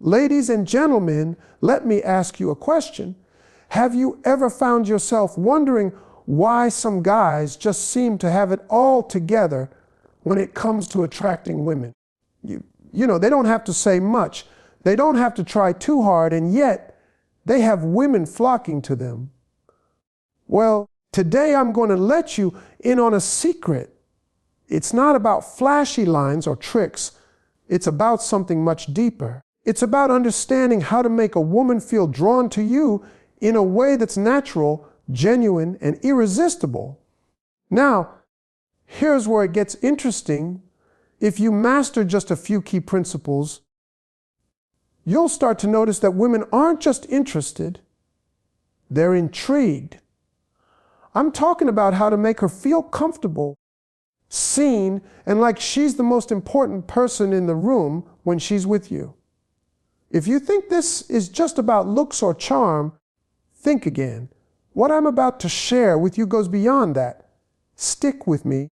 Ladies and gentlemen, let me ask you a question. Have you ever found yourself wondering why some guys just seem to have it all together when it comes to attracting women? You know, they don't have to say much. They don't have to try too hard, and yet they have women flocking to them. Well, today I'm going to let you in on a secret. It's not about flashy lines or tricks. It's about something much deeper. It's about understanding how to make a woman feel drawn to you in a way that's natural, genuine, and irresistible. Now, here's where it gets interesting. If you master just a few key principles, you'll start to notice that women aren't just interested, they're intrigued. I'm talking about how to make her feel comfortable, seen, and like she's the most important person in the room when she's with you. If you think this is just about looks or charm, think again. What I'm about to share with you goes beyond that. Stick with me,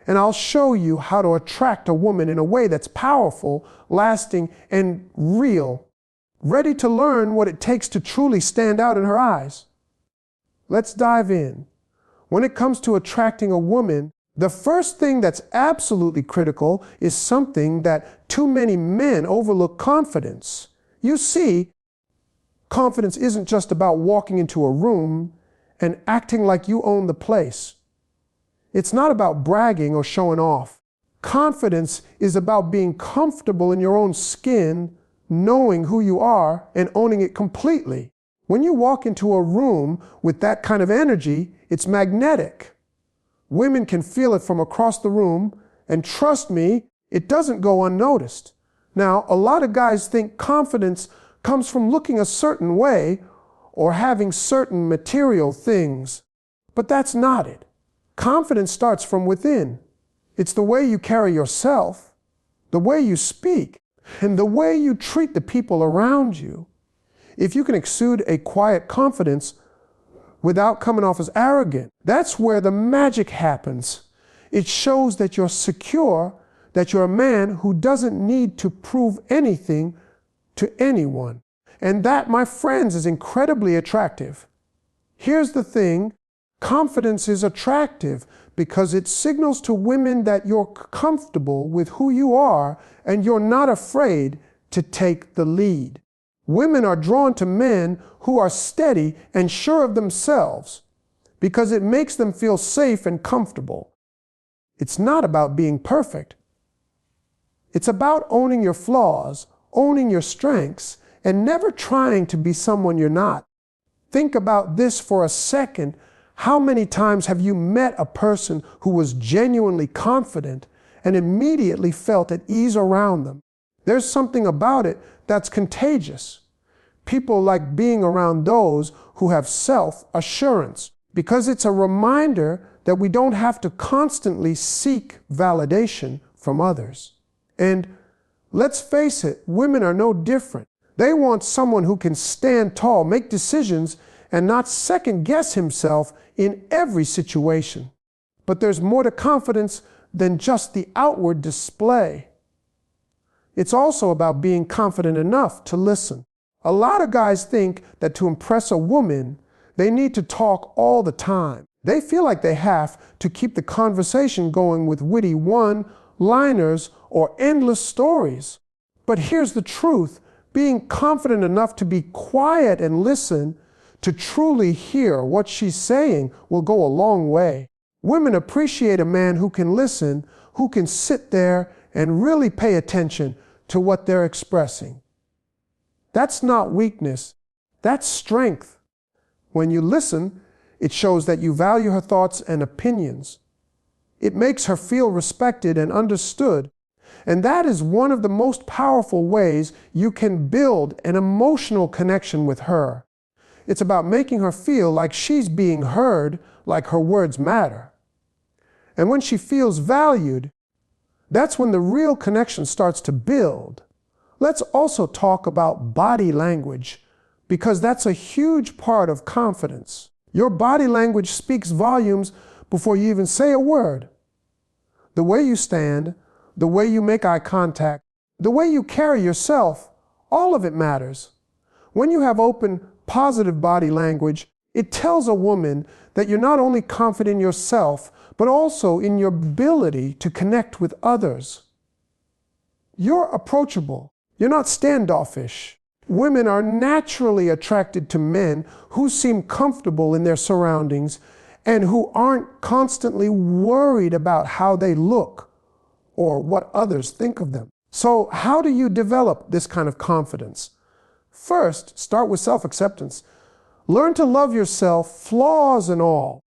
and I'll show you how to attract a woman in a way that's powerful, lasting, and real, ready to learn what it takes to truly stand out in her eyes. Let's dive in. When it comes to attracting a woman, the first thing that's absolutely critical is something that too many men overlook: confidence. You see, confidence isn't just about walking into a room and acting like you own the place. It's not about bragging or showing off. Confidence is about being comfortable in your own skin, knowing who you are, and owning it completely. When you walk into a room with that kind of energy, it's magnetic. Women can feel it from across the room, and trust me, it doesn't go unnoticed. Now, a lot of guys think confidence comes from looking a certain way or having certain material things, but that's not it. Confidence starts from within. It's the way you carry yourself, the way you speak, and the way you treat the people around you. If you can exude a quiet confidence without coming off as arrogant, that's where the magic happens. It shows that you're secure, that you're a man who doesn't need to prove anything to anyone. And that, my friends, is incredibly attractive. Here's the thing, confidence is attractive because it signals to women that you're comfortable with who you are and you're not afraid to take the lead. Women are drawn to men who are steady and sure of themselves because it makes them feel safe and comfortable. It's not about being perfect. It's about owning your flaws, owning your strengths, and never trying to be someone you're not. Think about this for a second. How many times have you met a person who was genuinely confident and immediately felt at ease around them? There's something about it that's contagious. People like being around those who have self-assurance because it's a reminder that we don't have to constantly seek validation from others. And let's face it, women are no different. They want someone who can stand tall, make decisions, and not second-guess himself in every situation. But there's more to confidence than just the outward display. It's also about being confident enough to listen. A lot of guys think that to impress a woman, they need to talk all the time. They feel like they have to keep the conversation going with witty one-liners or endless stories. But here's the truth. Being confident enough to be quiet and listen, to truly hear what she's saying, will go a long way. Women appreciate a man who can listen, who can sit there and really pay attention to what they're expressing. That's not weakness, that's strength. When you listen, it shows that you value her thoughts and opinions. It makes her feel respected and understood. And that is one of the most powerful ways you can build an emotional connection with her. It's about making her feel like she's being heard, like her words matter. And when she feels valued, that's when the real connection starts to build. Let's also talk about body language, because that's a huge part of confidence. Your body language speaks volumes before you even say a word. The way you stand, the way you make eye contact, the way you carry yourself, All of it matters. When you have open, positive body language, it tells a woman that you're not only confident in yourself, but also in your ability to connect with others. You're approachable. You're not standoffish. Women are naturally attracted to men who seem comfortable in their surroundings and who aren't constantly worried about how they look or what others think of them. So how do you develop this kind of confidence? First, start with self-acceptance. Learn to love yourself, flaws and all.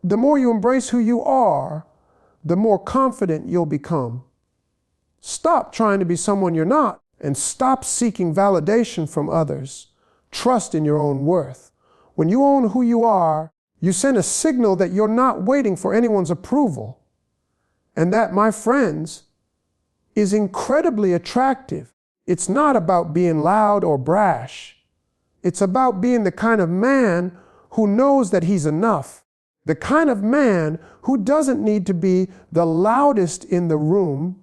The more you embrace who you are, the more confident you'll become. Stop trying to be someone you're not, and stop seeking validation from others. Trust in your own worth. When you own who you are, you send a signal that you're not waiting for anyone's approval. And that, my friends, is incredibly attractive. It's not about being loud or brash. It's about being the kind of man who knows that he's enough. The kind of man who doesn't need to be the loudest in the room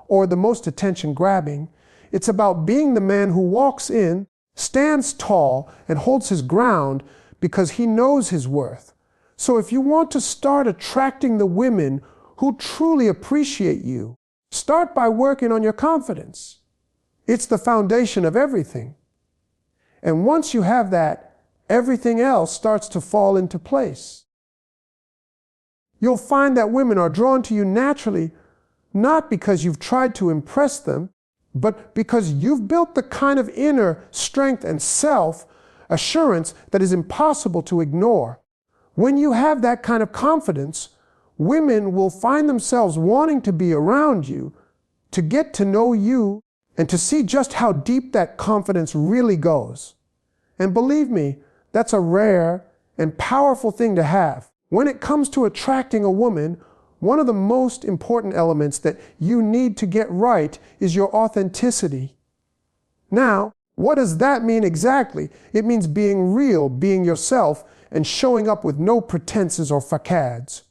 or the most attention-grabbing. It's about being the man who walks in, stands tall, and holds his ground because he knows his worth. So if you want to start attracting the women who truly appreciate you, start by working on your confidence. It's the foundation of everything. And once you have that, everything else starts to fall into place. You'll find that women are drawn to you naturally, not because you've tried to impress them, but because you've built the kind of inner strength and self-assurance that is impossible to ignore. When you have that kind of confidence, women will find themselves wanting to be around you, to get to know you, and to see just how deep that confidence really goes. And believe me, that's a rare and powerful thing to have. When it comes to attracting a woman, one of the most important elements that you need to get right is your authenticity. Now, what does that mean exactly? It means being real, being yourself, and showing up with no pretenses or facades.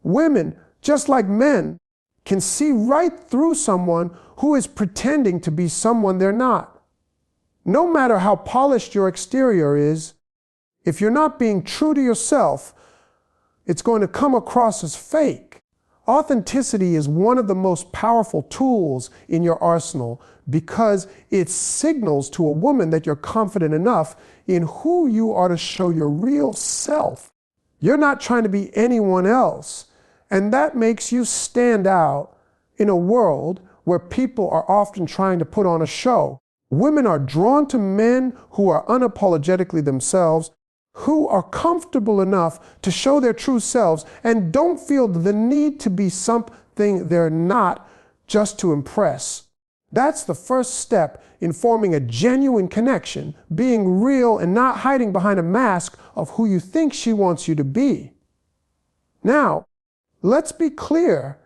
Women, just like men, can see right through someone who is pretending to be someone they're not. No matter how polished your exterior is, if you're not being true to yourself, it's going to come across as fake. Authenticity is one of the most powerful tools in your arsenal because it signals to a woman that you're confident enough in who you are to show your real self. You're not trying to be anyone else, and that makes you stand out in a world where people are often trying to put on a show. Women are drawn to men who are unapologetically themselves, who are comfortable enough to show their true selves and don't feel the need to be something they're not just to impress. That's the first step in forming a genuine connection, being real and not hiding behind a mask of who you think she wants you to be. Now, let's be clear.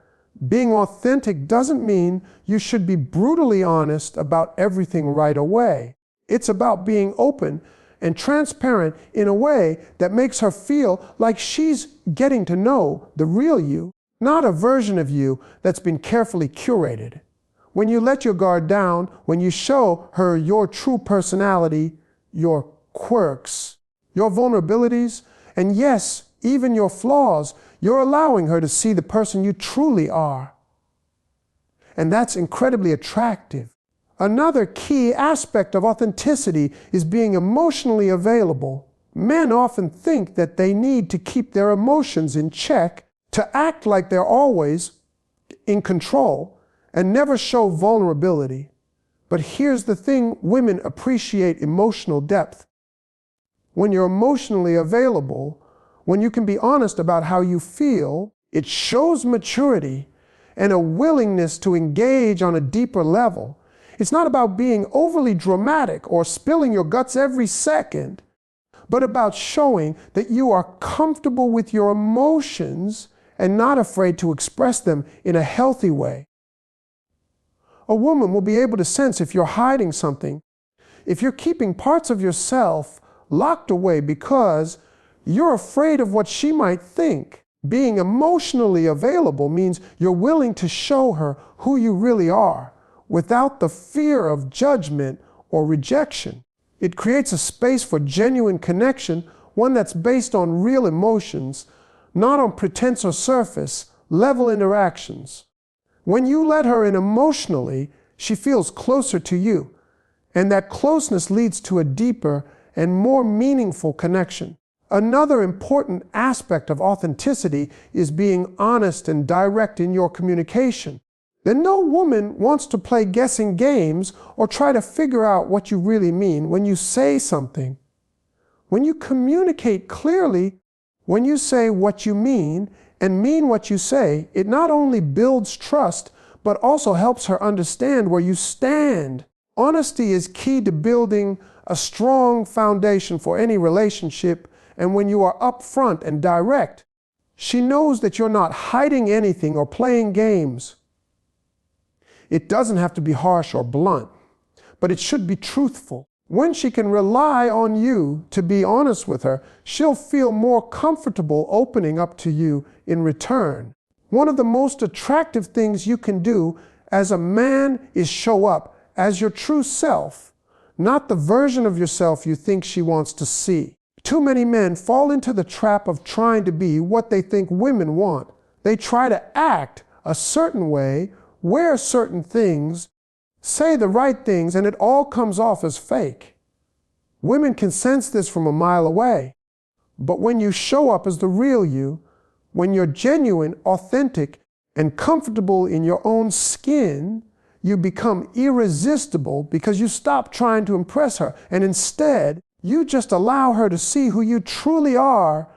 Being authentic doesn't mean you should be brutally honest about everything right away. It's about being open and transparent in a way that makes her feel like she's getting to know the real you, not a version of you that's been carefully curated. When you let your guard down, when you show her your true personality, your quirks, your vulnerabilities, and yes, even your flaws, you're allowing her to see the person you truly are. And that's incredibly attractive. Another key aspect of authenticity is being emotionally available. Men often think that they need to keep their emotions in check, to act like they're always in control, and never show vulnerability. But here's the thing, women appreciate emotional depth. When you're emotionally available, when you can be honest about how you feel, it shows maturity and a willingness to engage on a deeper level. It's not about being overly dramatic or spilling your guts every second, but about showing that you are comfortable with your emotions and not afraid to express them in a healthy way. A woman will be able to sense if you're hiding something, if you're keeping parts of yourself locked away because you're afraid of what she might think. Being emotionally available means you're willing to show her who you really are, without the fear of judgment or rejection. It creates a space for genuine connection, one that's based on real emotions, not on pretense or surface level interactions. When you let her in emotionally, she feels closer to you, and that closeness leads to a deeper and more meaningful connection. Another important aspect of authenticity is being honest and direct in your communication. Then no woman wants to play guessing games or try to figure out what you really mean when you say something. When you communicate clearly, when you say what you mean and mean what you say, it not only builds trust, but also helps her understand where you stand. Honesty is key to building a strong foundation for any relationship, and when you are upfront and direct, she knows that you're not hiding anything or playing games. It doesn't have to be harsh or blunt, but it should be truthful. When she can rely on you to be honest with her, she'll feel more comfortable opening up to you in return. One of the most attractive things you can do as a man is show up as your true self, not the version of yourself you think she wants to see. Too many men fall into the trap of trying to be what they think women want. They try to act a certain way, wear certain things, say the right things, and it all comes off as fake. Women can sense this from a mile away. But when you show up as the real you, when you're genuine, authentic, and comfortable in your own skin, you become irresistible because you stop trying to impress her, and instead, you just allow her to see who you truly are.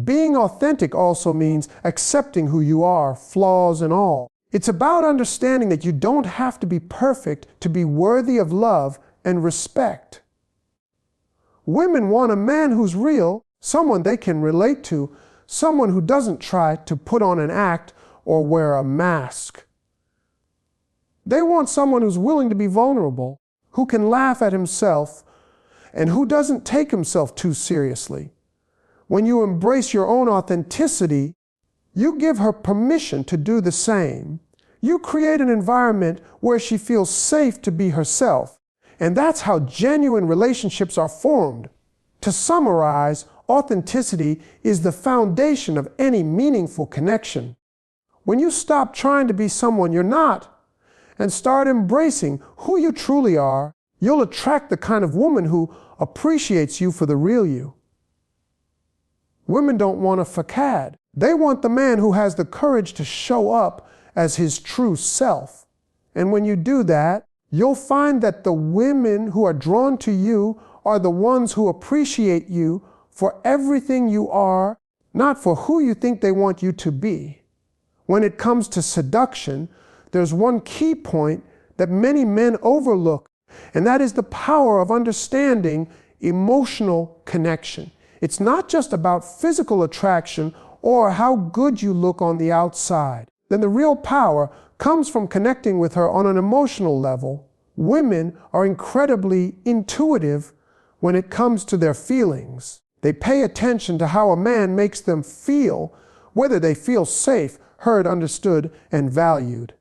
Being authentic also means accepting who you are, flaws and all. It's about understanding that you don't have to be perfect to be worthy of love and respect. Women want a man who's real, someone they can relate to, someone who doesn't try to put on an act or wear a mask. They want someone who's willing to be vulnerable, who can laugh at himself, and who doesn't take himself too seriously. When you embrace your own authenticity, you give her permission to do the same. You create an environment where she feels safe to be herself, and that's how genuine relationships are formed. To summarize, authenticity is the foundation of any meaningful connection. When you stop trying to be someone you're not and start embracing who you truly are, you'll attract the kind of woman who appreciates you for the real you. Women don't want a facade. They want the man who has the courage to show up as his true self. And when you do that, you'll find that the women who are drawn to you are the ones who appreciate you for everything you are, not for who you think they want you to be. When it comes to seduction, there's one key point that many men overlook, and that is the power of understanding emotional connection. It's not just about physical attraction or how good you look on the outside. Then the real power comes from connecting with her on an emotional level. Women are incredibly intuitive when it comes to their feelings. They pay attention to how a man makes them feel, whether they feel safe, heard, understood, and valued.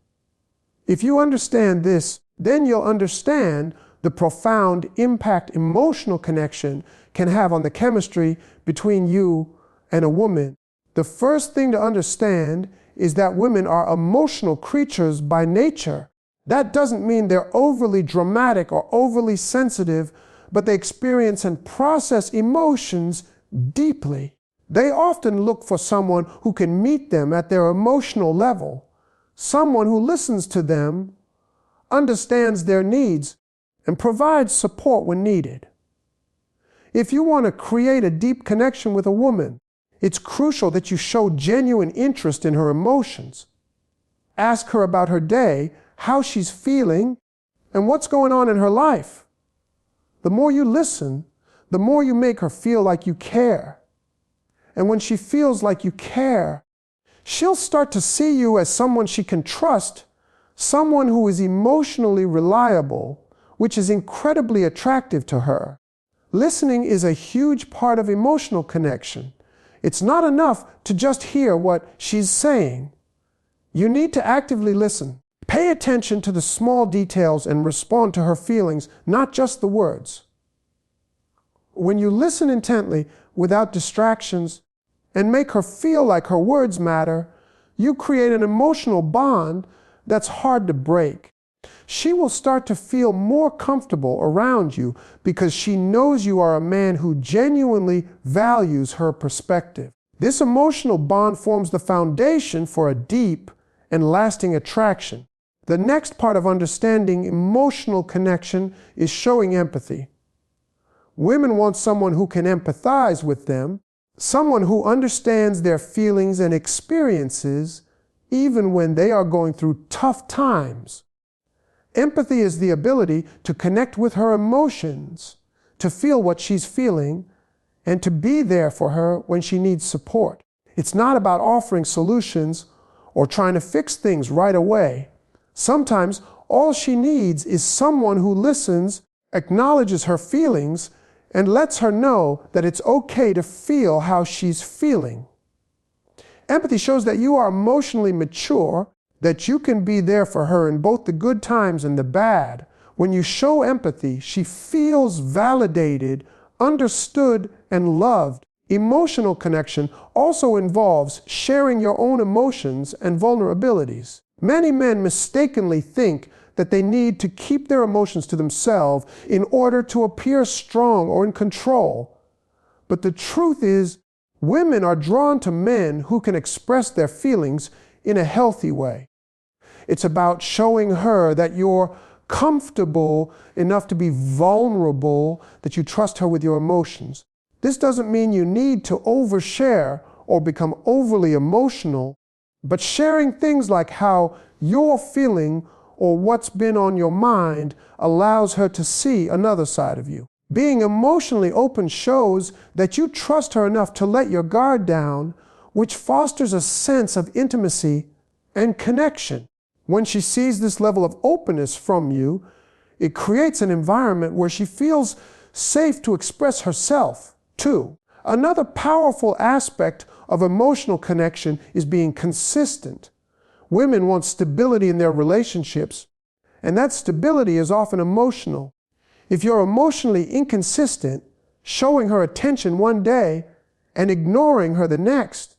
If you understand this, then you'll understand the profound impact emotional connection can have on the chemistry between you and a woman. The first thing to understand is that women are emotional creatures by nature. That doesn't mean they're overly dramatic or overly sensitive, but they experience and process emotions deeply. They often look for someone who can meet them at their emotional level, someone who listens to them, understands their needs, and provides support when needed. If you want to create a deep connection with a woman, it's crucial that you show genuine interest in her emotions. Ask her about her day, how she's feeling, and what's going on in her life. The more you listen, the more you make her feel like you care. And when she feels like you care, she'll start to see you as someone she can trust, someone who is emotionally reliable, which is incredibly attractive to her. Listening is a huge part of emotional connection. It's not enough to just hear what she's saying. You need to actively listen. Pay attention to the small details and respond to her feelings, not just the words. When you listen intently without distractions and make her feel like her words matter, you create an emotional bond that's hard to break. She will start to feel more comfortable around you because she knows you are a man who genuinely values her perspective. This emotional bond forms the foundation for a deep and lasting attraction. The next part of understanding emotional connection is showing empathy. Women want someone who can empathize with them, someone who understands their feelings and experiences even when they are going through tough times. Empathy is the ability to connect with her emotions, to feel what she's feeling, and to be there for her when she needs support. It's not about offering solutions or trying to fix things right away. Sometimes all she needs is someone who listens, acknowledges her feelings, and lets her know that it's okay to feel how she's feeling. Empathy shows that you are emotionally mature, that you can be there for her in both the good times and the bad. When you show empathy, she feels validated, understood, and loved. Emotional connection also involves sharing your own emotions and vulnerabilities. Many men mistakenly think that they need to keep their emotions to themselves in order to appear strong or in control. But the truth is, women are drawn to men who can express their feelings in a healthy way. It's about showing her that you're comfortable enough to be vulnerable, that you trust her with your emotions. This doesn't mean you need to overshare or become overly emotional, but sharing things like how you're feeling or what's been on your mind allows her to see another side of you. Being emotionally open shows that you trust her enough to let your guard down, which fosters a sense of intimacy and connection. When she sees this level of openness from you, it creates an environment where she feels safe to express herself, too. Another powerful aspect of emotional connection is being consistent. Women want stability in their relationships, and that stability is often emotional. If you're emotionally inconsistent, showing her attention one day and ignoring her the next,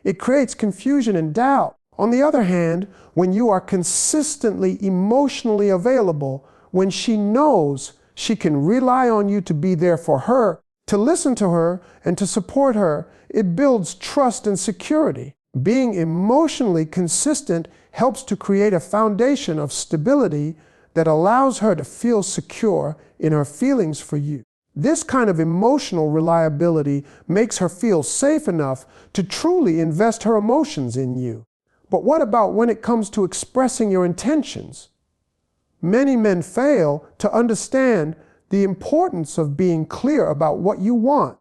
it creates confusion and doubt. On the other hand, when you are consistently emotionally available, when she knows she can rely on you to be there for her, to listen to her, and to support her, it builds trust and security. Being emotionally consistent helps to create a foundation of stability that allows her to feel secure in her feelings for you. This kind of emotional reliability makes her feel safe enough to truly invest her emotions in you. But what about when it comes to expressing your intentions? Many men fail to understand the importance of being clear about what you want.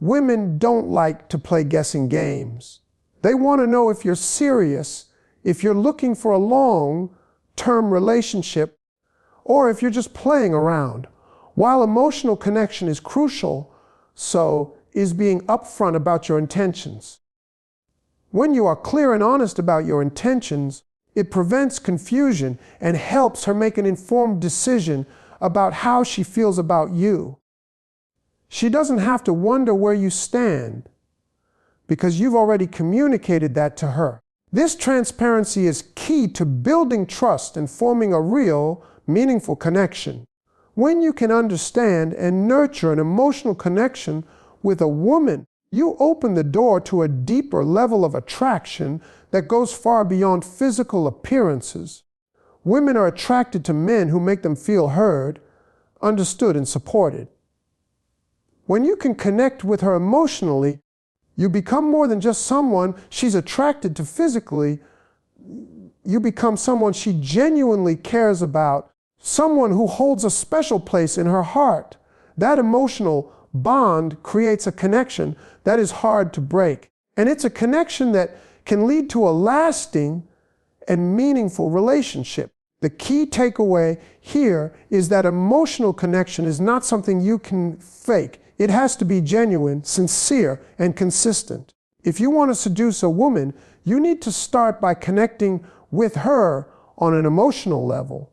Women don't like to play guessing games. They want to know if you're serious, if you're looking for a long-term relationship, or if you're just playing around. While emotional connection is crucial, so is being upfront about your intentions. When you are clear and honest about your intentions, it prevents confusion and helps her make an informed decision about how she feels about you. She doesn't have to wonder where you stand, because you've already communicated that to her. This transparency is key to building trust and forming a real, meaningful connection. When you can understand and nurture an emotional connection with a woman, you open the door to a deeper level of attraction that goes far beyond physical appearances. Women are attracted to men who make them feel heard, understood, and supported. When you can connect with her emotionally, you become more than just someone she's attracted to physically. You become someone she genuinely cares about, someone who holds a special place in her heart. That emotional bond creates a connection that is hard to break. And it's a connection that can lead to a lasting and meaningful relationship. The key takeaway here is that emotional connection is not something you can fake. It has to be genuine, sincere, and consistent. If you want to seduce a woman, you need to start by connecting with her on an emotional level.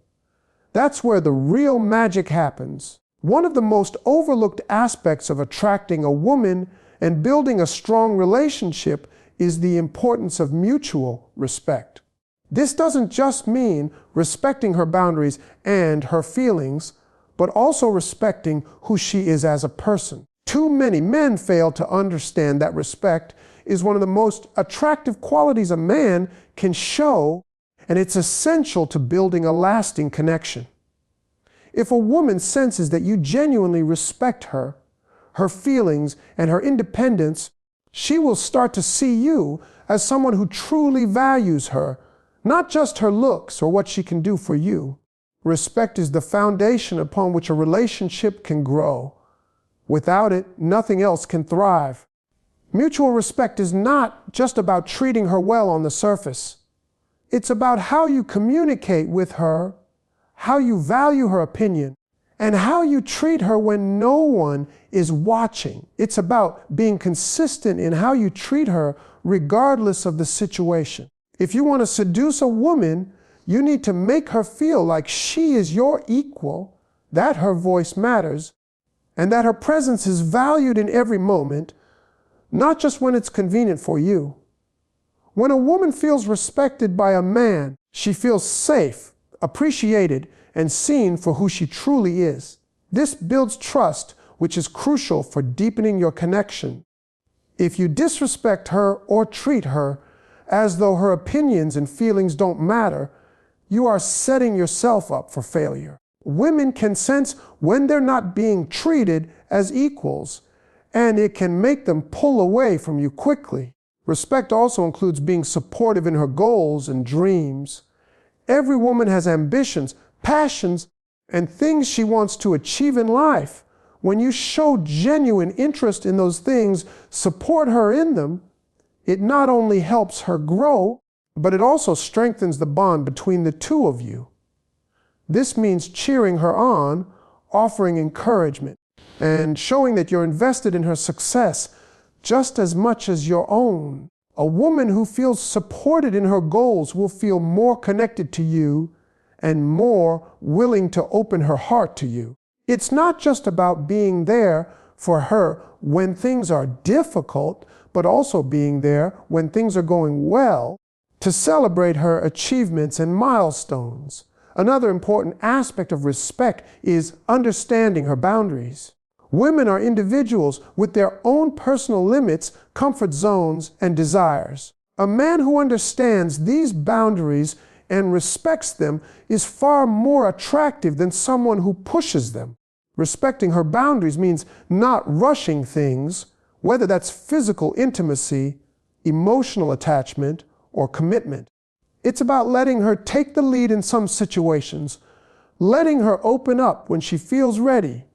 That's where the real magic happens. One of the most overlooked aspects of attracting a woman and building a strong relationship is the importance of mutual respect. This doesn't just mean respecting her boundaries and her feelings, but also respecting who she is as a person. Too many men fail to understand that respect is one of the most attractive qualities a man can show, and it's essential to building a lasting connection. If a woman senses that you genuinely respect her, her feelings, and her independence, she will start to see you as someone who truly values her, not just her looks or what she can do for you. Respect is the foundation upon which a relationship can grow. Without it, nothing else can thrive. Mutual respect is not just about treating her well on the surface. It's about how you communicate with her, how you value her opinion, and how you treat her when no one is watching. It's about being consistent in how you treat her regardless of the situation. If you want to seduce a woman, you need to make her feel like she is your equal, that her voice matters, and that her presence is valued in every moment, not just when it's convenient for you. When a woman feels respected by a man, she feels safe, appreciated, and seen for who she truly is. This builds trust, which is crucial for deepening your connection. If you disrespect her or treat her as though her opinions and feelings don't matter, you are setting yourself up for failure. Women can sense when they're not being treated as equals, and it can make them pull away from you quickly. Respect also includes being supportive in her goals and dreams. Every woman has ambitions, passions, and things she wants to achieve in life. When you show genuine interest in those things, support her in them, it not only helps her grow, but it also strengthens the bond between the two of you. This means cheering her on, offering encouragement, and showing that you're invested in her success just as much as your own. A woman who feels supported in her goals will feel more connected to you and more willing to open her heart to you. It's not just about being there for her when things are difficult, but also being there when things are going well to celebrate her achievements and milestones. Another important aspect of respect is understanding her boundaries. Women are individuals with their own personal limits, comfort zones, and desires. A man who understands these boundaries and respects them is far more attractive than someone who pushes them. Respecting her boundaries means not rushing things, whether that's physical intimacy, emotional attachment, or commitment. It's about letting her take the lead in some situations, letting her open up when she feels ready,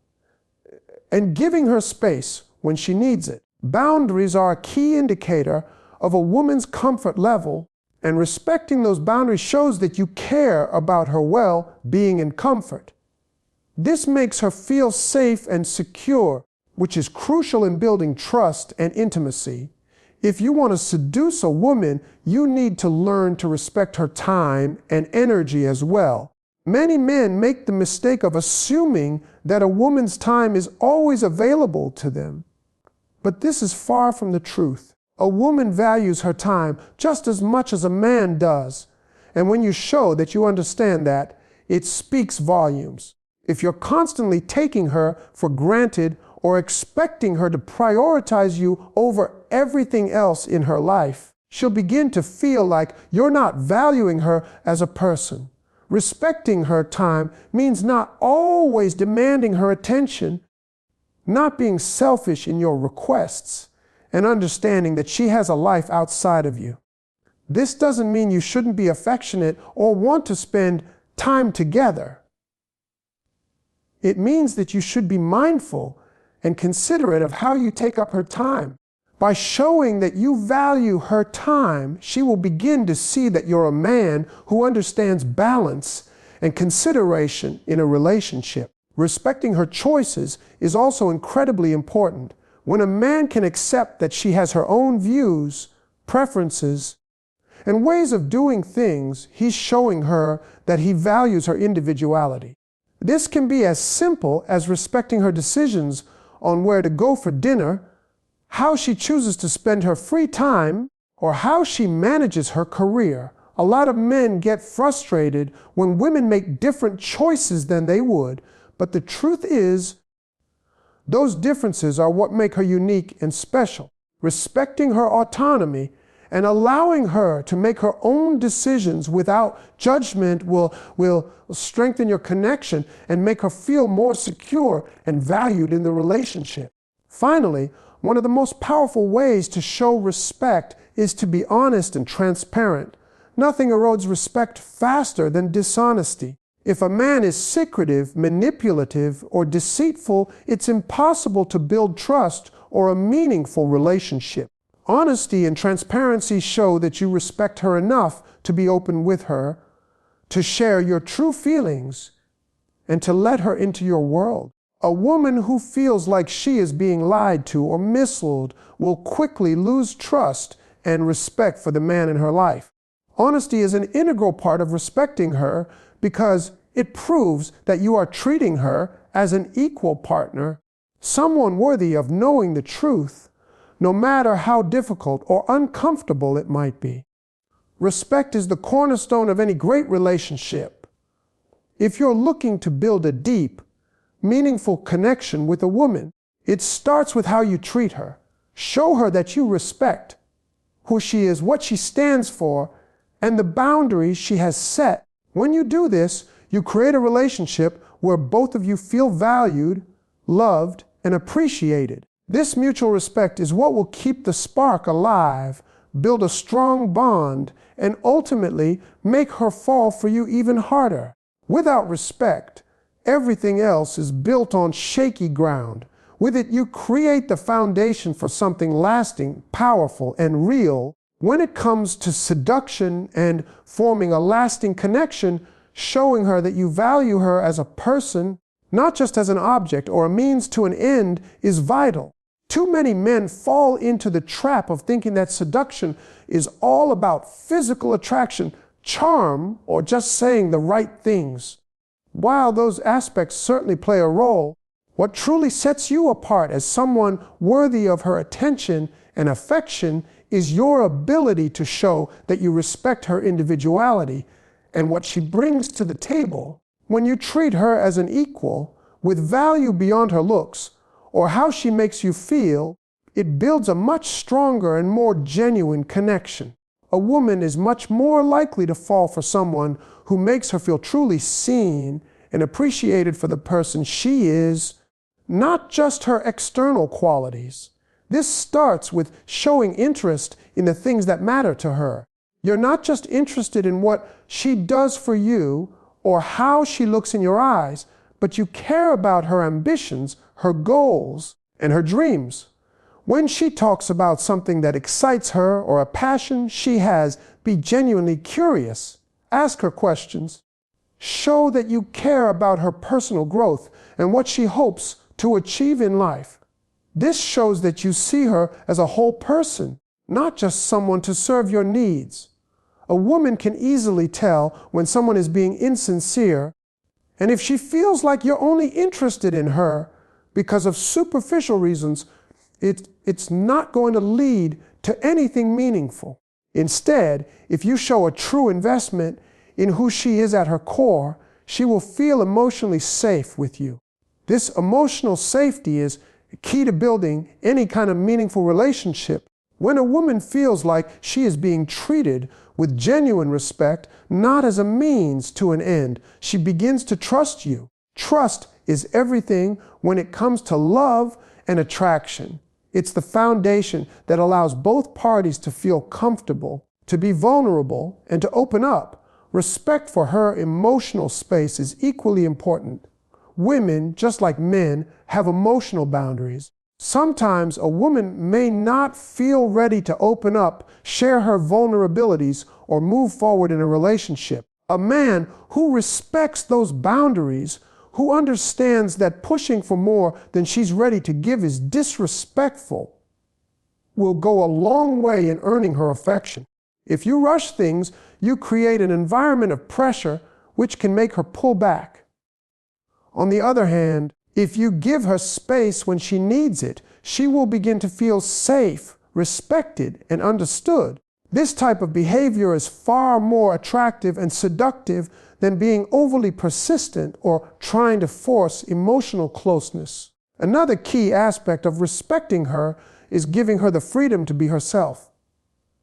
and giving her space when she needs it. Boundaries are a key indicator of a woman's comfort level, and respecting those boundaries shows that you care about her well-being and comfort. This makes her feel safe and secure, which is crucial in building trust and intimacy. If you want to seduce a woman, you need to learn to respect her time and energy as well. Many men make the mistake of assuming that a woman's time is always available to them. But this is far from the truth. A woman values her time just as much as a man does. And when you show that you understand that, it speaks volumes. If you're constantly taking her for granted or expecting her to prioritize you over everything else in her life, she'll begin to feel like you're not valuing her as a person. Respecting her time means not always demanding her attention, not being selfish in your requests, and understanding that she has a life outside of you. This doesn't mean you shouldn't be affectionate or want to spend time together. It means that you should be mindful and considerate of how you take up her time. By showing that you value her time, she will begin to see that you're a man who understands balance and consideration in a relationship. Respecting her choices is also incredibly important. When a man can accept that she has her own views, preferences, and ways of doing things, he's showing her that he values her individuality. This can be as simple as respecting her decisions on where to go for dinner, how she chooses to spend her free time, or how she manages her career. A lot of men get frustrated when women make different choices than they would, but the truth is, those differences are what make her unique and special. Respecting her autonomy and allowing her to make her own decisions without judgment will strengthen your connection and make her feel more secure and valued in the relationship. Finally, one of the most powerful ways to show respect is to be honest and transparent. Nothing erodes respect faster than dishonesty. If a man is secretive, manipulative, or deceitful, it's impossible to build trust or a meaningful relationship. Honesty and transparency show that you respect her enough to be open with her, to share your true feelings, and to let her into your world. A woman who feels like she is being lied to or misled will quickly lose trust and respect for the man in her life. Honesty is an integral part of respecting her because it proves that you are treating her as an equal partner, someone worthy of knowing the truth, no matter how difficult or uncomfortable it might be. Respect is the cornerstone of any great relationship. If you're looking to build a deep, meaningful connection with a woman, it starts with how you treat her. Show her that you respect who she is, what she stands for, and the boundaries she has set. When you do this, you create a relationship where both of you feel valued, loved, and appreciated. This mutual respect is what will keep the spark alive, build a strong bond, and ultimately make her fall for you even harder. Without respect, everything else is built on shaky ground. With it, you create the foundation for something lasting, powerful, and real. When it comes to seduction and forming a lasting connection, showing her that you value her as a person, not just as an object or a means to an end, is vital. Too many men fall into the trap of thinking that seduction is all about physical attraction, charm, or just saying the right things. While those aspects certainly play a role, what truly sets you apart as someone worthy of her attention and affection is your ability to show that you respect her individuality and what she brings to the table. When you treat her as an equal, with value beyond her looks, or how she makes you feel, it builds a much stronger and more genuine connection. A woman is much more likely to fall for someone who makes her feel truly seen and appreciated for the person she is, not just her external qualities. This starts with showing interest in the things that matter to her. You're not just interested in what she does for you or how she looks in your eyes, but you care about her ambitions, her goals, and her dreams. When she talks about something that excites her or a passion she has, be genuinely curious. Ask her questions. Show that you care about her personal growth and what she hopes to achieve in life. This shows that you see her as a whole person, not just someone to serve your needs. A woman can easily tell when someone is being insincere, and if she feels like you're only interested in her because of superficial reasons, it's not going to lead to anything meaningful. Instead, if you show a true investment in who she is at her core, she will feel emotionally safe with you. This emotional safety is key to building any kind of meaningful relationship. When a woman feels like she is being treated with genuine respect, not as a means to an end, she begins to trust you. Trust is everything when it comes to love and attraction. It's the foundation that allows both parties to feel comfortable, to be vulnerable, and to open up. Respect for her emotional space is equally important. Women, just like men, have emotional boundaries. Sometimes a woman may not feel ready to open up, share her vulnerabilities, or move forward in a relationship. A man who respects those boundaries, who understands that pushing for more than she's ready to give is disrespectful, will go a long way in earning her affection. If you rush things, you create an environment of pressure which can make her pull back. On the other hand, if you give her space when she needs it, she will begin to feel safe, respected, and understood. This type of behavior is far more attractive and seductive than being overly persistent or trying to force emotional closeness. Another key aspect of respecting her is giving her the freedom to be herself.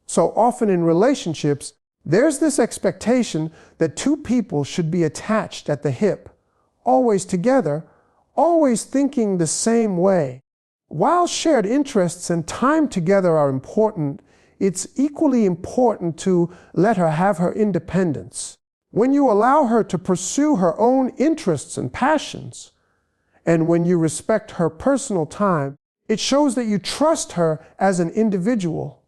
So often in relationships, there's this expectation that two people should be attached at the hip, always together, always thinking the same way. While shared interests and time together are important, it's equally important to let her have her independence. When you allow her to pursue her own interests and passions, and when you respect her personal time, it shows that you trust her as an individual.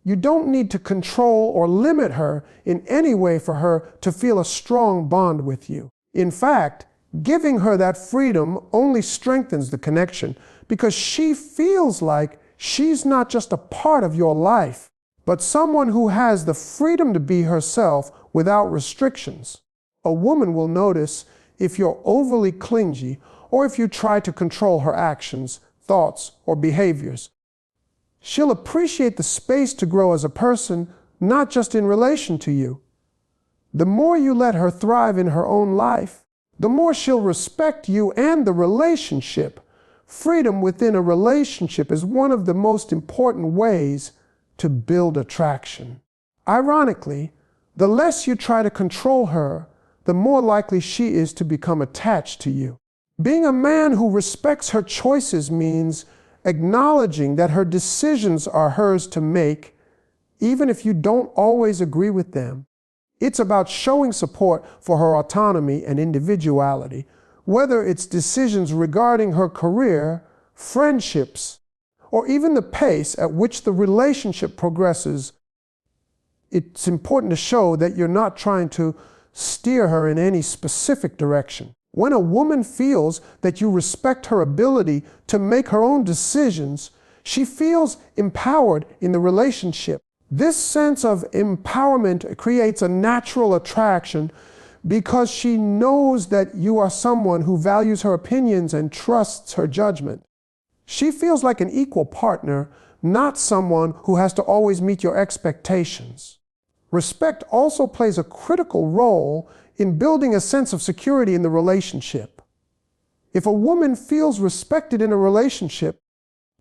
You don't need to control or limit her in any way for her to feel a strong bond with you. In fact, giving her that freedom only strengthens the connection because she feels like she's not just a part of your life, but someone who has the freedom to be herself without restrictions. A woman will notice if you're overly clingy or if you try to control her actions, thoughts, or behaviors. She'll appreciate the space to grow as a person, not just in relation to you. The more you let her thrive in her own life, the more she'll respect you and the relationship. Freedom within a relationship is one of the most important ways to build attraction. Ironically, the less you try to control her, the more likely she is to become attached to you. Being a man who respects her choices means acknowledging that her decisions are hers to make, even if you don't always agree with them. It's about showing support for her autonomy and individuality, whether it's decisions regarding her career, friendships, or even the pace at which the relationship progresses. It's important to show that you're not trying to steer her in any specific direction. When a woman feels that you respect her ability to make her own decisions, she feels empowered in the relationship. This sense of empowerment creates a natural attraction because she knows that you are someone who values her opinions and trusts her judgment. She feels like an equal partner, not someone who has to always meet your expectations. Respect also plays a critical role in building a sense of security in the relationship. If a woman feels respected in a relationship,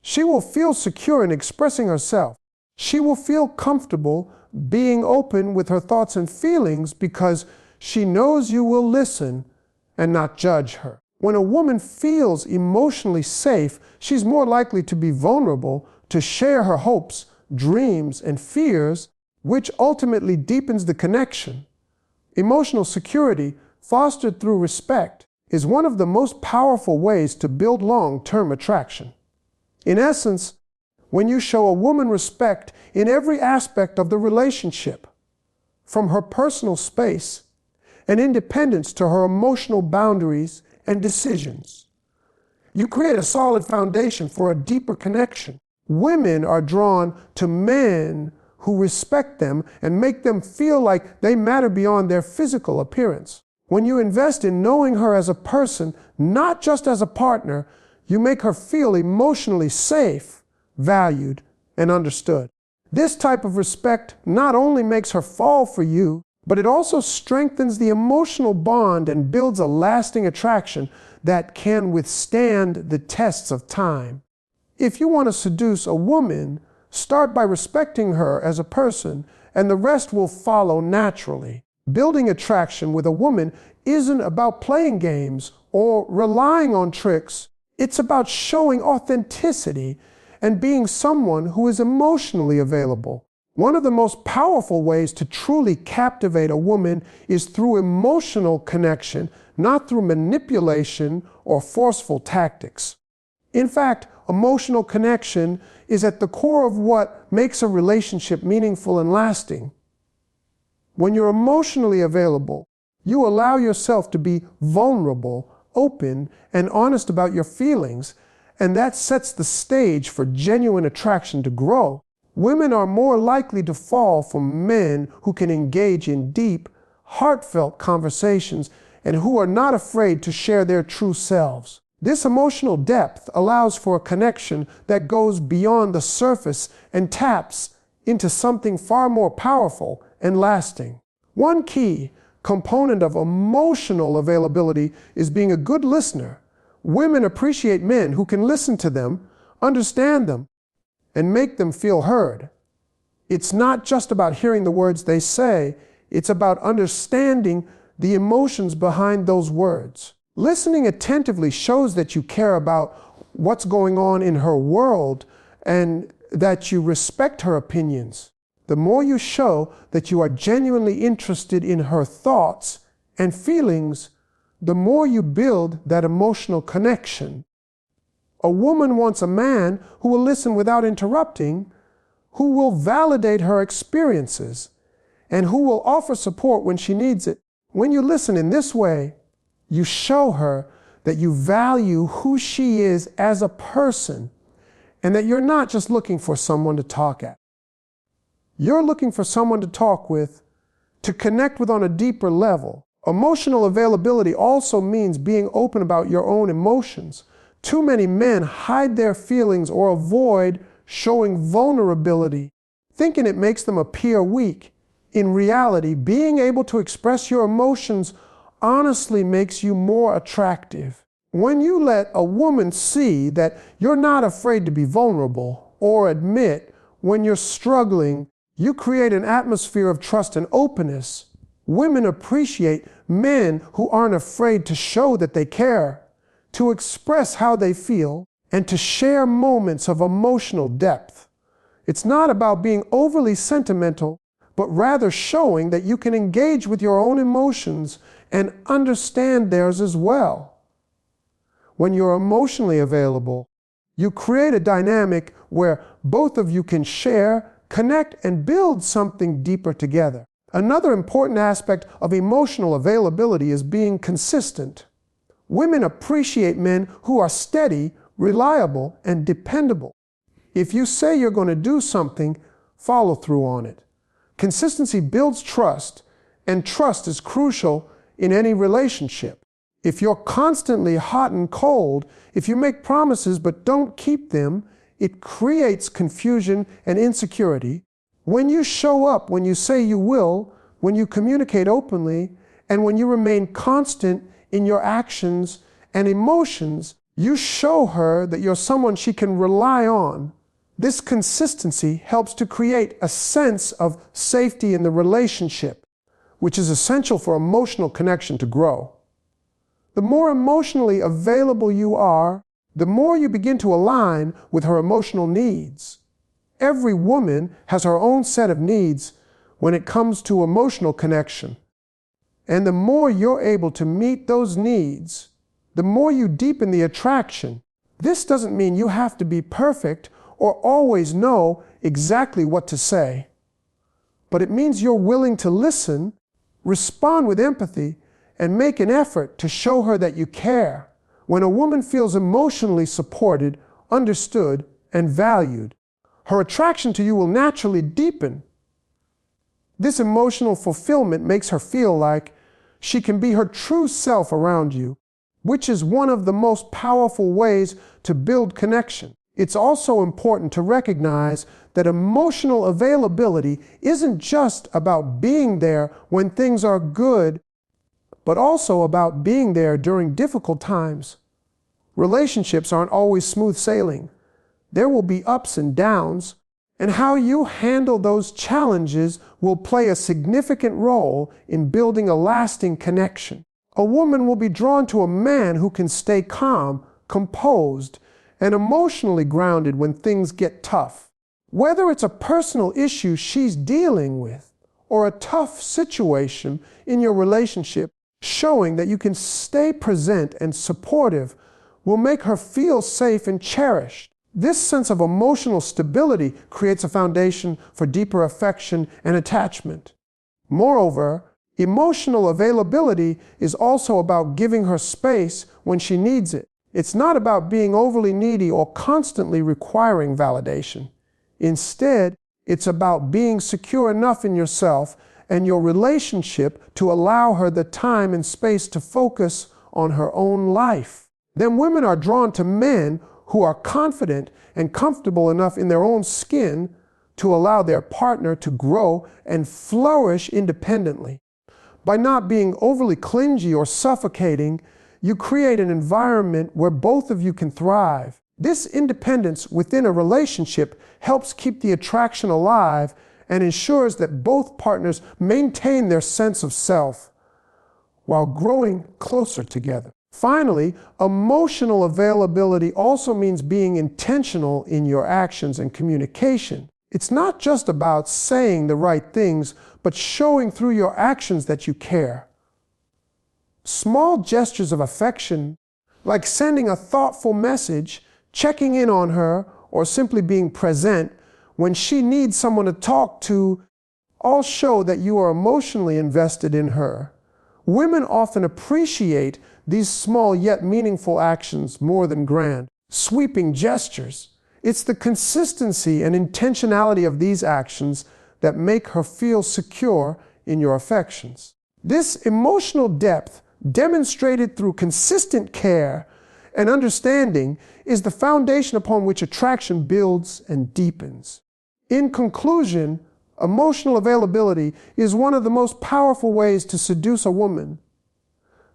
she will feel secure in expressing herself. She will feel comfortable being open with her thoughts and feelings because she knows you will listen and not judge her. When a woman feels emotionally safe, she's more likely to be vulnerable, to share her hopes, dreams, and fears, which ultimately deepens the connection. Emotional security, fostered through respect, is one of the most powerful ways to build long-term attraction. In essence, when you show a woman respect in every aspect of the relationship, from her personal space and independence to her emotional boundaries and decisions, you create a solid foundation for a deeper connection. Women are drawn to men who respect them and make them feel like they matter beyond their physical appearance. When you invest in knowing her as a person, not just as a partner, you make her feel emotionally safe, valued, and understood. This type of respect not only makes her fall for you, but it also strengthens the emotional bond and builds a lasting attraction that can withstand the tests of time. If you want to seduce a woman, start by respecting her as a person, and the rest will follow naturally. Building attraction with a woman isn't about playing games or relying on tricks. It's about showing authenticity and being someone who is emotionally available. One of the most powerful ways to truly captivate a woman is through emotional connection, not through manipulation or forceful tactics. In fact, emotional connection is at the core of what makes a relationship meaningful and lasting. When you're emotionally available, you allow yourself to be vulnerable, open, and honest about your feelings, and that sets the stage for genuine attraction to grow. Women are more likely to fall for men who can engage in deep, heartfelt conversations and who are not afraid to share their true selves. This emotional depth allows for a connection that goes beyond the surface and taps into something far more powerful and lasting. One key component of emotional availability is being a good listener. Women appreciate men who can listen to them, understand them, and make them feel heard. It's not just about hearing the words they say, it's about understanding the emotions behind those words. Listening attentively shows that you care about what's going on in her world and that you respect her opinions. The more you show that you are genuinely interested in her thoughts and feelings, the more you build that emotional connection. A woman wants a man who will listen without interrupting, who will validate her experiences, and who will offer support when she needs it. When you listen in this way, you show her that you value who she is as a person and that you're not just looking for someone to talk at. You're looking for someone to talk with, to connect with on a deeper level. Emotional availability also means being open about your own emotions. Too many men hide their feelings or avoid showing vulnerability, thinking it makes them appear weak. In reality, being able to express your emotions honestly makes you more attractive. When you let a woman see that you're not afraid to be vulnerable or admit when you're struggling, you create an atmosphere of trust and openness. Women appreciate men who aren't afraid to show that they care, to express how they feel, and to share moments of emotional depth. It's not about being overly sentimental, but rather showing that you can engage with your own emotions and understand theirs as well. When you're emotionally available, you create a dynamic where both of you can share, connect, and build something deeper together. Another important aspect of emotional availability is being consistent. Women appreciate men who are steady, reliable, and dependable. If you say you're going to do something, follow through on it. Consistency builds trust, and trust is crucial in any relationship. If you're constantly hot and cold, if you make promises but don't keep them, it creates confusion and insecurity. When you show up, when you say you will, when you communicate openly, and when you remain constant in your actions and emotions, you show her that you're someone she can rely on. This consistency helps to create a sense of safety in the relationship, which is essential for emotional connection to grow. The more emotionally available you are, the more you begin to align with her emotional needs. Every woman has her own set of needs when it comes to emotional connection. And the more you're able to meet those needs, the more you deepen the attraction. This doesn't mean you have to be perfect or always know exactly what to say. But it means you're willing to listen, respond with empathy, and make an effort to show her that you care. When a woman feels emotionally supported, understood, and valued, her attraction to you will naturally deepen. This emotional fulfillment makes her feel like she can be her true self around you, which is one of the most powerful ways to build connection. It's also important to recognize that emotional availability isn't just about being there when things are good, but also about being there during difficult times. Relationships aren't always smooth sailing. There will be ups and downs, and how you handle those challenges will play a significant role in building a lasting connection. A woman will be drawn to a man who can stay calm, composed, and emotionally grounded when things get tough. Whether it's a personal issue she's dealing with or a tough situation in your relationship, showing that you can stay present and supportive will make her feel safe and cherished. This sense of emotional stability creates a foundation for deeper affection and attachment. Moreover, emotional availability is also about giving her space when she needs it. It's not about being overly needy or constantly requiring validation. Instead, It's about being secure enough in yourself and your relationship to allow her the time and space to focus on her own life. Then women are drawn to men who are confident and comfortable enough in their own skin to allow their partner to grow and flourish independently. By not being overly clingy or suffocating, you create an environment where both of you can thrive. This independence within a relationship helps keep the attraction alive and ensures that both partners maintain their sense of self while growing closer together. Finally, emotional availability also means being intentional in your actions and communication. It's not just about saying the right things, but showing through your actions that you care. Small gestures of affection, like sending a thoughtful message, checking in on her, or simply being present when she needs someone to talk to, all show that you are emotionally invested in her. Women often appreciate these small yet meaningful actions more than grand, sweeping gestures. It's the consistency and intentionality of these actions that make her feel secure in your affections. This emotional depth, demonstrated through consistent care and understanding, is the foundation upon which attraction builds and deepens. In conclusion, emotional availability is one of the most powerful ways to seduce a woman,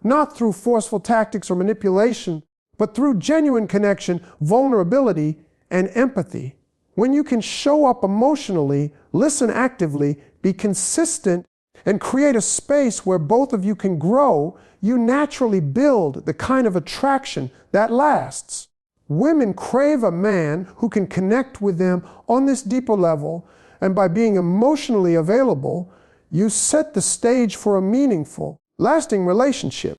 not through forceful tactics or manipulation, but through genuine connection, vulnerability, and empathy. When you can show up emotionally, listen actively, be consistent, and create a space where both of you can grow, you naturally build the kind of attraction that lasts. Women crave a man who can connect with them on this deeper level, and by being emotionally available, you set the stage for a meaningful, lasting relationship.